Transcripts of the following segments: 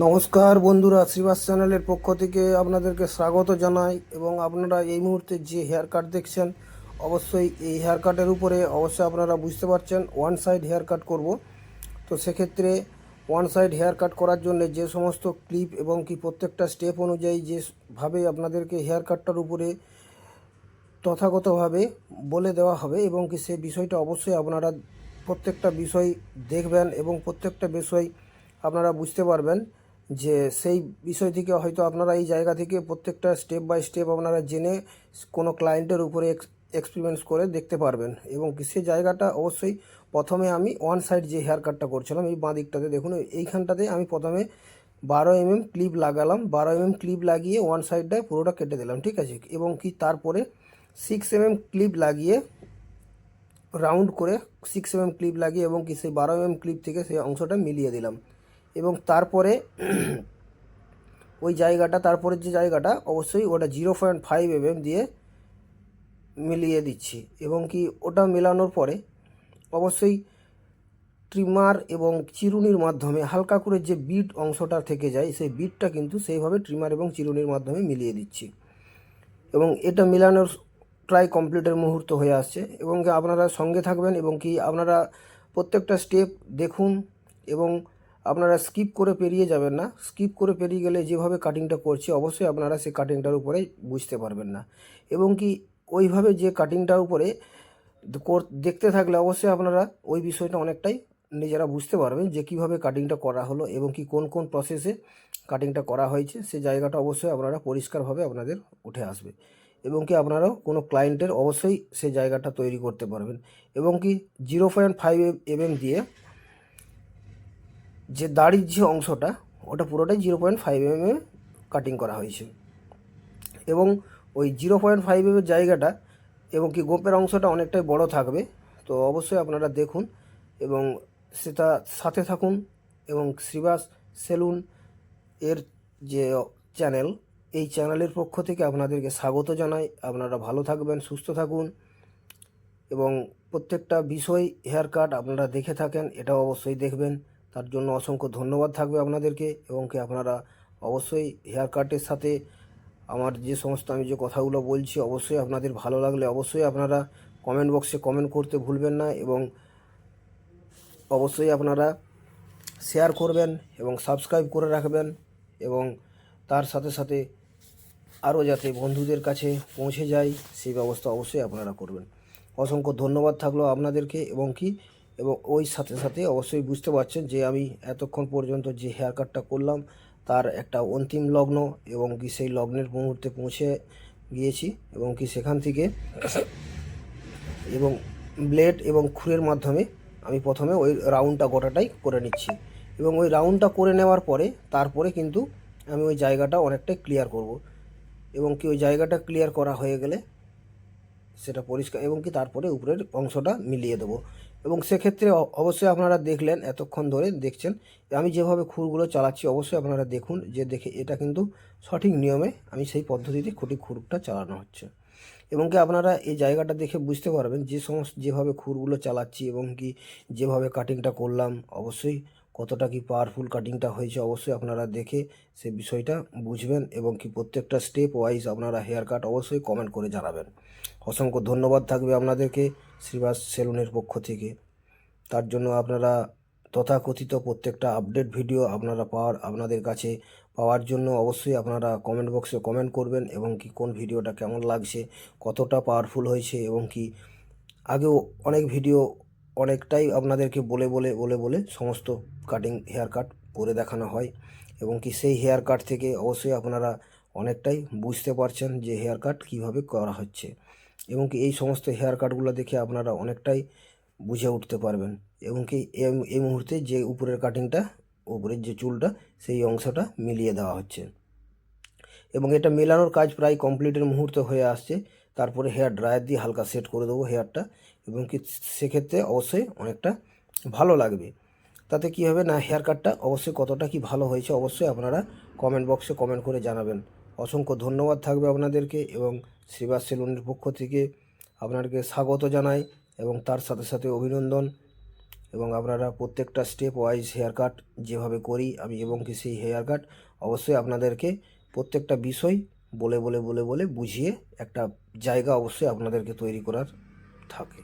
নমস্কার বন্ধুরা, শ্রীবাস চ্যানেলের পক্ষ থেকে আপনাদেরকে স্বাগত জানাই। এবং আপনারা এই মুহূর্তে যে হেয়ার কাট দেখছেন, অবশ্যই এই হেয়ার কাটের উপরে অবশ্যই আপনারা বুঝতে পারছেন ওয়ান সাইড হেয়ার কাট করব। তো সেক্ষেত্রে ওয়ান সাইড হেয়ার কাট করার জন্য যে সমস্ত ক্লিপ এবং কি প্রত্যেকটা স্টেপ অনুযায়ী যেভাবে আপনাদেরকে হেয়ার কাটটার উপরে তথাগতভাবে বলে দেওয়া হবে, এবং কি সে বিষয়টা অবশ্যই আপনারা প্রত্যেকটা বিষয় দেখবেন এবং প্রত্যেকটা বিষয় আপনারা বুঝতে পারবেন। যে সেই বিষয় থেকে হয়তো আপনারা এই জায়গা থেকে প্রত্যেকটা স্টেপ বাই স্টেপ আপনারা জেনে কোনো ক্লায়েন্টের উপরে এক্সপেরিমেন্স করে দেখতে পারবেন। এবং কি সে জায়গাটা অবশ্যই প্রথমে আমি ওয়ান সাইড যে হেয়ার কাটটা করছিলাম এই বাঁ দিকটাতে দেখুন, এইখানটাতে আমি প্রথমে 12 mm ক্লিপ লাগালাম। 12 mm ক্লিপ লাগিয়ে ওয়ান সাইডটায় পুরোটা কেটে দিলাম, ঠিক আছে। এবং কি তারপরে 6 mm ক্লিপ লাগিয়ে রাউন্ড করে 6 mm ক্লিপ লাগিয়ে এবং কি সেই 12 mm ক্লিপ থেকে সেই অংশটা মিলিয়ে দিলাম। এবং তারপরে ওই জায়গাটা, তারপরের যে জায়গাটা অবশ্যই ওটা 0.5 mm দিয়ে মিলিয়ে দিচ্ছি। এবং কি ওটা মেলানোর পরে অবশ্যই ট্রিমার এবং চিরুনির মাধ্যমে হালকা করে যে বিট অংশটা থেকে যায় সেই বিটটা কিন্তু সেইভাবে ট্রিমার এবং চিরুনির মাধ্যমে মিলিয়ে দিচ্ছি। এবং এটা মেলানোর প্রায় কমপ্লিটের মুহূর্ত হয়ে আসছে। এবং আপনারা সঙ্গে থাকবেন এবং কি আপনারা প্রত্যেকটা স্টেপ দেখুন। এবং আপনারা স্কিপ করে পেরিয়ে যাবেন না। স্কিপ করে পেরিয়ে গেলে যেভাবে কাটিংটা করছি অবশ্যই আপনারা সেই কাটিংটার উপরে বুঝতে পারবেন না। এবং কি ওইভাবে যে কাটিংটার উপরে দেখতে থাকলে অবশ্যই আপনারা ওই বিষয়টা অনেকটাই নিজেরা বুঝতে পারবেন যে কীভাবে কাটিংটা করা হলো এবং কি কোন কোন প্রসেসে কাটিংটা করা হয়েছে। সে জায়গাটা অবশ্যই আপনারা পরিষ্কারভাবে আপনাদের উঠে আসবে। এবং কি আপনারাও কোনো ক্লায়েন্টের অবশ্যই সেই জায়গাটা তৈরি করতে পারবেন। এবং কি 0.5 mm দিয়ে যে দাড়ির যে অংশটা ওটা পুরোটাই 0.5 mm কাটিং করা হয়েছে। এবং ওই 0.5 mm জায়গাটা এবং কি গোপের অংশটা অনেকটাই বড় থাকবে। তো অবশ্যই আপনারা দেখুন এবং সেটা সাথে থাকুন। এবং শ্রীবাস সেলুন এর যে চ্যানেল, এই চ্যানেলের পক্ষ থেকে আপনাদেরকে স্বাগত জানাই। আপনারা ভালো থাকবেন, সুস্থ থাকুন। এবং প্রত্যেকটা বিষয় হেয়ার কাট আপনারা দেখে থাকেন, এটাও অবশ্যই দেখবেন। তার জন্য অসংখ্য ধন্যবাদ থাকবে আপনাদেরকে। এবং কি আপনারা অবশ্যই হেয়ার কাটের সাথে আমার যে সমস্ত আমি যে কথাগুলো বলছি অবশ্যই আপনাদের ভালো লাগলে অবশ্যই আপনারা কমেন্ট বক্সে কমেন্ট করতে ভুলবেন না। এবং অবশ্যই আপনারা শেয়ার করবেন এবং সাবস্ক্রাইব করে রাখবেন। এবং তার সাথে সাথে আরও যাতে বন্ধুদের কাছে পৌঁছে যায় সেই ব্যবস্থা অবশ্যই আপনারা করবেন। অসংখ্য ধন্যবাদ থাকলো আপনাদেরকে। এবং কি এবং ওই সাথে সাথে অবশ্যই বুঝতে পারছেন যে আমি এতক্ষণ পর্যন্ত যে হেয়ার কাটটা করলাম তার একটা অন্তিম লগ্ন এবং কি সেই লগ্নের মুহূর্তে পৌঁছে গিয়েছি। এবং কি সেখান থেকে এবং ব্লেড এবং খুরের মাধ্যমে আমি প্রথমে ওই রাউন্ডটা গোটাটাই করে নিচ্ছি। এবং ওই রাউন্ডটা করে নেওয়ার পরে তারপরে কিন্তু আমি ওই জায়গাটা অনেকটাই ক্লিয়ার করব। এবং কি ওই জায়গাটা ক্লিয়ার করা হয়ে গেলে সেটা পরিষ্কার এবং কি তারপরে উপরের অংশটা মিলিয়ে দেবো। এবং সেক্ষেত্রে অবশ্যই আপনারা দেখলেন, এতক্ষণ ধরে দেখছেন আমি যেভাবে খুরগুলো চালাচ্ছি অবশ্যই আপনারা দেখুন যে দেখে এটা কিন্তু সঠিক নিয়মে আমি সেই পদ্ধতিতে খুরটা চালানো হচ্ছে। এবং কি আপনারা এই জায়গাটা দেখে বুঝতে পারবেন যে যেভাবে খুরগুলো চালাচ্ছি এবং কি যেভাবে কাটিংটা করলাম অবশ্যই কতটা কি পাওয়ারফুল কাটিংটা হয়েছে অবশ্যই আপনারা দেখে সে বিষয়টা বুঝবেন। এবং কি প্রত্যেকটা স্টেপ ওয়াইজ আপনারা হেয়ার কাট অবশ্যই কমেন্ট করে জানাবেন। অসংখ্য ধন্যবাদ থাকবে আপনাদেরকে শ্রীবাস সেলুনের পক্ষ থেকে। তার জন্য আপনারা তথাকথিত প্রত্যেকটা আপডেট ভিডিও আপনাদের কাছে পাওয়ার জন্য অবশ্যই আপনারা কমেন্ট বক্সে কমেন্ট করবেন। এবং কি কোন ভিডিওটা কেমন লাগছে, কতটা পাওয়ারফুল হয়েছে। এবং কি আগেও অনেক ভিডিও অনেকটাই আপনাদেরকে বলে সমস্ত হেয়ার কাট করে দেখানো হয়। এবং কি সেই হেয়ার কাট থেকে অবশ্যই আপনারা অনেকটাই বুঝতে পারছেন যে হেয়ার কাট কীভাবে করা হচ্ছে। এবং কি এই সমস্ত হেয়ার কাটগুলো দেখে আপনারা অনেকটাই বুঝে উঠতে পারবেন। এবং কি এই মুহূর্তে যে উপরের কাটিংটা, উপরের যে চুলটা সেই অংশটা মিলিয়ে দেওয়া হচ্ছে। এবং এটা মেলানোর কাজ প্রায় কমপ্লিটের মুহূর্তে হয়ে আসছে। তারপরে হেয়ার ড্রায়ার দিয়ে হালকা সেট করে দেবো হেয়ারটা। এবং কি সেক্ষেত্রে অবশ্যই অনেকটা ভালো লাগবে। তাতে কী হবে না, হেয়ার কাটটা অবশ্যই কতটা কি ভালো হয়েছে অবশ্যই আপনারা কমেন্ট বক্সে কমেন্ট করে জানাবেন। অসংখ্য ধন্যবাদ থাকবে আপনাদেরকে। এবং শ্রীবাস সেলুনের পক্ষ থেকে আপনাদেরকে স্বাগত জানাই এবং তার সাথে সাথে অভিনন্দন। এবং আপনারা প্রত্যেকটা স্টেপ ওয়াইজ হেয়ার কাট যেভাবে করি আমি এবং কি সেই হেয়ার কাট অবশ্যই আপনাদেরকে প্রত্যেকটা বিষয় বলে বলে বলে বলে বুঝিয়ে একটা জায়গা অবশ্যই আপনাদেরকে তৈরি করার থাকে।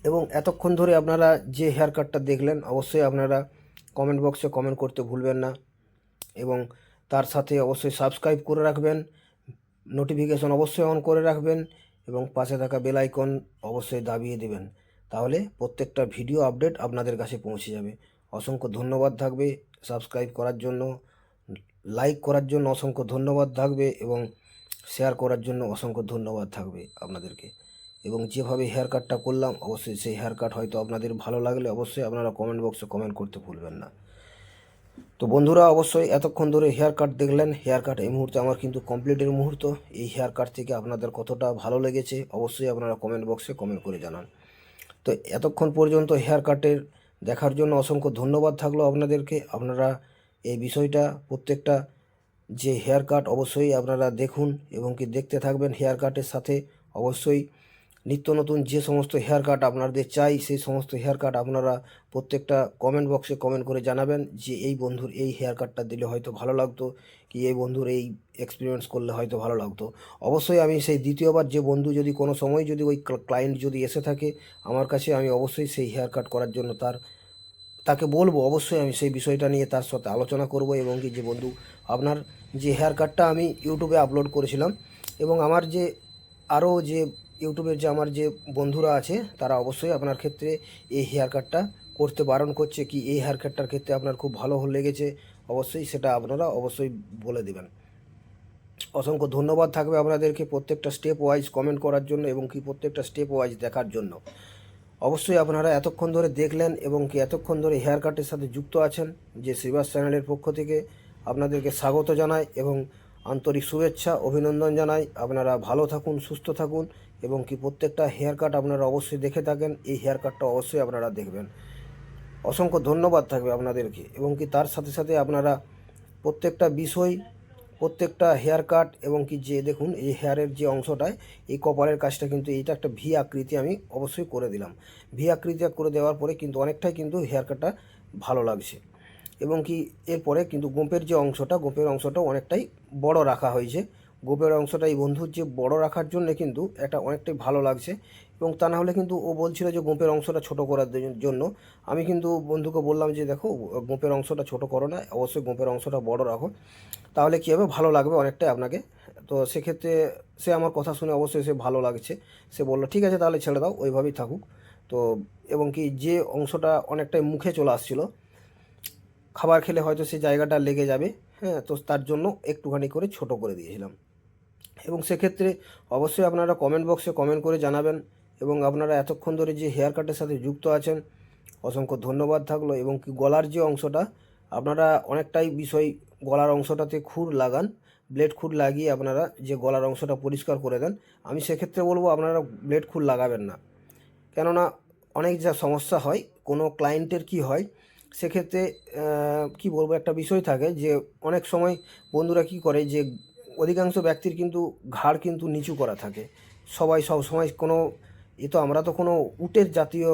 এবং এতক্ষণ ধরে আপনারা যে হেয়ার কাটটা দেখলেন অবশ্যই আপনারা কমেন্ট বক্সে কমেন্ট করতে ভুলবেন না, এবং তার সাথে অবশ্যই সাবস্ক্রাইব করে রাখবেন, নোটিফিকেশন অবশ্যই অন করে রাখবেন এবং পাশে থাকা বেল আইকন অবশ্যই দাবিয়ে দেবেন, তাহলে প্রত্যেকটা ভিডিও আপডেট আপনাদের কাছে পৌঁছে যাবে। অসংখ্য ধন্যবাদ থাকবে সাবস্ক্রাইব করার জন্য, লাইক করার জন্য অসংখ্য ধন্যবাদ থাকবে এবং শেয়ার করার জন্য অসংখ্য ধন্যবাদ থাকবে আপনাদেরকে। এবং যেভাবে হেয়ার কাটটা করলাম অবশ্যই সেই হেয়ার কাট হয়তো আপনাদের ভালো লাগলে অবশ্যই আপনারা কমেন্ট বক্সে কমেন্ট করতে ভুলবেন না। তো বন্ধুরা অবশ্যই এতক্ষণ ধরে হেয়ার কাট দেখলেন। হেয়ার কাট এই মুহূর্তে আমার কিন্তু কমপ্লিটের মুহূর্ত। এই হেয়ার কাট থেকে আপনাদের কতটা ভালো লেগেছে অবশ্যই আপনারা কমেন্ট বক্সে কমেন্ট করে জানান। তো এতক্ষণ পর্যন্ত হেয়ার কাটের দেখার জন্য অসংখ্য ধন্যবাদ থাকলো আপনাদেরকে। আপনারা এই বিষয়টা প্রত্যেকটা যে হেয়ার কাট অবশ্যই আপনারা দেখুন এবং কি দেখতে থাকবেন। হেয়ার কাটের সাথে অবশ্যই নিত্য নতুন যে সমস্ত হেয়ার কাট আপনাদের চাই সেই সমস্ত হেয়ার কাট আপনারা প্রত্যেকটা কমেন্ট বক্সে কমেন্ট করে জানাবেন যে এই বন্ধুর এই হেয়ার কাটটা দিলে হয়তো ভালো লাগতো, কি এই বন্ধুর এই এক্সপিরিয়েন্স করলে হয়তো ভালো লাগতো। অবশ্যই আমি সেই দ্বিতীয়বার যে বন্ধু যদি কোনো সময় যদি ওই ক্লায়েন্ট যদি এসে থাকে আমার কাছে, আমি অবশ্যই সেই হেয়ার কাট করার জন্য তাকে বলবো, অবশ্যই আমি সেই বিষয়টা নিয়ে তার সাথে আলোচনা করব। এবং কি যে বন্ধু আপনার যে হেয়ার কাটটা আমি ইউটিউবে আপলোড করেছিলাম এবং আমার যে আরও যে ইউটিউবের যে আমার যে বন্ধুরা আছে তারা অবশ্যই আপনার ক্ষেত্রে এই হেয়ার কাটটা করতে বারণ করছে, কি এই হেয়ার কাটটার ক্ষেত্রে আপনার খুব ভালো লেগেছে অবশ্যই সেটা আপনারা অবশ্যই বলে দেবেন। অসংখ্য ধন্যবাদ থাকবে আপনাদেরকে প্রত্যেকটা স্টেপ ওয়াইজ কমেন্ট করার জন্য এবং কি প্রত্যেকটা স্টেপ ওয়াইজ দেখার জন্য। অবশ্যই আপনারা এতক্ষণ ধরে দেখলেন এবং কি এতক্ষণ ধরে হেয়ার কাটের সাথে যুক্ত আছেন, যে শ্রীবাস চ্যানেলের পক্ষ থেকে আপনাদেরকে স্বাগত জানাই এবং আন্তরিক শুভেচ্ছা অভিনন্দন জানাই। আপনারা ভালো থাকুন, সুস্থ থাকুন এবং কি প্রত্যেকটা হেয়ার কাট আপনারা অবশ্যই দেখে থাকেন, এই হেয়ার কাটটা অবশ্যই আপনারা দেখবেন। অসংখ্য ধন্যবাদ থাকবে আপনাদেরকে এবং কি তার সাথে সাথে আপনারা প্রত্যেকটা বিষয় প্রত্যেকটা হেয়ার কাট এবং কি যে দেখুন এই হেয়ারের যে অংশটায় এই কপালের কাজটা কিন্তু এইটা একটা ভি আকৃতি আমি অবশ্যই করে দিলাম। ভি আকৃতি করে দেওয়ার পরে কিন্তু অনেকটাই কিন্তু হেয়ার কাটটা ভালো লাগছে এবং কি এরপরে কিন্তু গোঁপের যে অংশটা গোঁপের অংশটাও অনেকটাই বড় রাখা হয়েছে। গোঁপের অংশটা এই বন্ধুর যে বড় রাখার জন্য কিন্তু এটা অনেকটাই ভালো লাগছে এবং তা না হলে কিন্তু ও বলছিল যে গোঁপের অংশটা ছোট করার জন্য। আমি কিন্তু বন্ধুকে বললাম যে দেখো গোঁপের অংশটা ছোট করো না, অবশ্যই গোঁপের অংশটা বড় রাখো, তাহলে কী হবে ভালো লাগবে অনেকটাই আপনাকে। তো সেক্ষেত্রে সে আমার কথা শুনে অবশ্যই সে ভালো লাগছে, সে বললো ঠিক আছে তাহলে ছেড়ে দাও ওইভাবেই থাকুক। তো এবং কি যে অংশটা অনেকটাই মুখে চলে আসছিলো, খাবার খেলে হয়তো সেই জায়গাটা লেগে যাবে, হ্যাঁ, তো তার জন্য একটুখানি করে ছোট করে দিয়েছিলাম। এবং সেক্ষেত্রে অবশ্যই আপনারা কমেন্ট বক্সে কমেন্ট করে জানাবেন এবং আপনারা এতক্ষণ ধরে যে হেয়ার কাটের সাথে যুক্ত আছেন অসংখ্য ধন্যবাদ থাকলো। এবং কি গলার যে অংশটা আপনারা অনেকটাই বিষয় গলার অংশটাতে খুর লাগান, ব্লেড খুর লাগিয়ে আপনারা যে গলার অংশটা পরিষ্কার করে দেন। আমি সেক্ষেত্রে বলবো আপনারা ব্লেড খুর লাগাবেন না, কেননা অনেক যা সমস্যা হয় কোনো ক্লায়েন্টের কি হয় সেক্ষেত্রে কি বলবো একটা বিষয় থাকে যে অনেক সময় বন্ধুরা কি করে যে অধিকাংশ ব্যক্তির কিন্তু ঘাড় কিন্তু নিচু করা থাকে, সবাই সব সময় কোনো তো আমরা তো কোনো উটের জাতীয়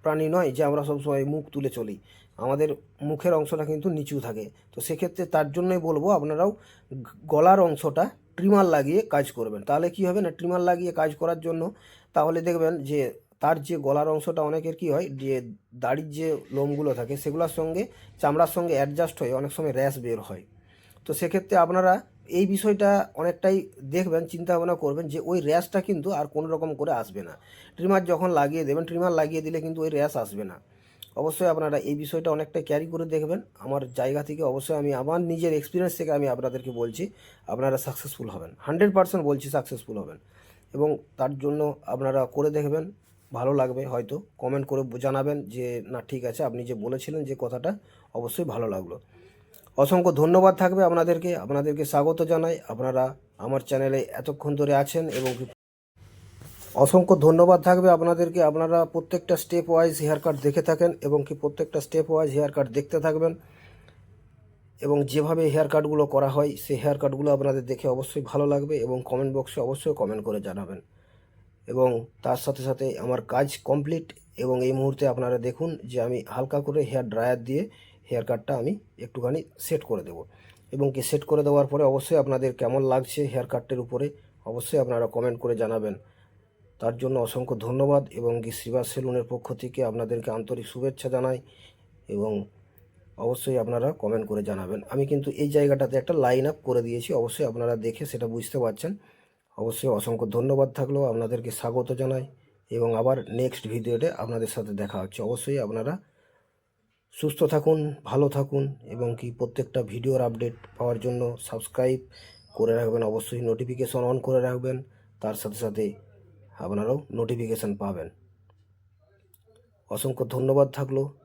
প্রাণী নয় যে আমরা সবসময় মুখ তুলে চলি, আমাদের মুখের অংশটা কিন্তু নিচু থাকে। তো সেক্ষেত্রে তার জন্যই বলবো আপনারাও গলার অংশটা ট্রিমার লাগিয়ে কাজ করবেন, তাহলে কি হবে না ট্রিমার লাগিয়ে কাজ করার জন্য তাহলে দেখবেন যে তার যে গলার অংশটা অনেকের কি হয় যে দাড়ির যে লোমগুলো থাকে সেগুলোর সঙ্গে চামড়ার সঙ্গে অ্যাডজাস্ট হয়ে অনেক সময় র্যাশ বের হয়। তো সেক্ষেত্রে আপনারা এই বিষয়টা অনেকটাই দেখবেন, চিন্তা ভাবনা করবেন যে ওই র্যাশটা কিন্তু আর কোনো রকম করে আসবে না। ট্রিমার যখন লাগিয়ে দেবেন, ট্রিমার লাগিয়ে দিলে কিন্তু ওই র্যাশ আসবে না। অবশ্যই আপনারা এই বিষয়টা অনেকটা ক্যারি করে দেখবেন। আমার জায়গা থেকে অবশ্যই আমি আমার নিজের এক্সপিরিয়েন্স থেকে আমি আপনাদেরকে বলছি আপনারা সাকসেসফুল হবেন, 100% বলছি সাকসেসফুল হবেন। এবং তার জন্য আপনারা করে দেখবেন, ভালো লাগবে হয়তো কমেন্ট করে জানাবেন যে না ঠিক আছে আপনি যে বলেছিলেন যে কথাটা অবশ্যই ভালো লাগলো। অসংখ্য ধন্যবাদ থাকবে আপনাদেরকে স্বাগত জানাই। আপনারা আমার চ্যানেলে এতক্ষণ ধরে আছেন এবং অসংখ্য ধন্যবাদ থাকবে আপনাদেরকে। আপনারা প্রত্যেকটা স্টেপ ওয়াইজ হেয়ার কাট দেখে থাকেন এবং কি প্রত্যেকটা স্টেপ ওয়াইজ হেয়ার কাট দেখতে থাকবেন এবং যেভাবে হেয়ার কাটগুলো করা হয় সেই হেয়ার কাটগুলো আপনাদের দেখে অবশ্যই ভালো লাগবে এবং কমেন্ট বক্সে অবশ্যই কমেন্ট করে জানাবেন। এবং তার সাথে সাথে আমার কাজ কমপ্লিট। এবং এই মুহূর্তে আপনারা দেখুন যে আমি হালকা করে হেয়ার ড্রায়ার দিয়ে হেয়ার কাটটা আমি একটুখানি সেট করে দেব। এবং কি সেট করে দেওয়ার পরে অবশ্যই আপনাদের কেমন লাগছে হেয়ার কাটটির উপরে অবশ্যই আপনারা কমেন্ট করে জানাবেন। তার জন্য অসংখ্য ধন্যবাদ এবং কি শিবা সেলুনের পক্ষ থেকে আপনাদেরকে আন্তরিক শুভেচ্ছা জানাই। এবং অবশ্যই আপনারা কমেন্ট করে জানাবেন। আমি কিন্তু এই জায়গাটাতে একটা লাইন আপ করে দিয়েছি, অবশ্যই আপনারা দেখে সেটা বুঝতে পারছেন। অবশ্যই অসংখ্য ধন্যবাদ থাকলো, আপনাদেরকে স্বাগত জানাই এবং আবার নেক্সট ভিডিওতে আপনাদের সাথে দেখা হচ্ছে। অবশ্যই আপনারা সুস্থ থাকুন, ভালো থাকুন এবং কি প্রত্যেকটা ভিডিওর আপডেট পাওয়ার জন্য সাবস্ক্রাইব করে রাখবেন, অবশ্যই নোটিফিকেশন অন করে রাখবেন। তার সাথে সাথে আপনারাও নোটিফিকেশান পাবেন। অসংখ্য ধন্যবাদ থাকলো।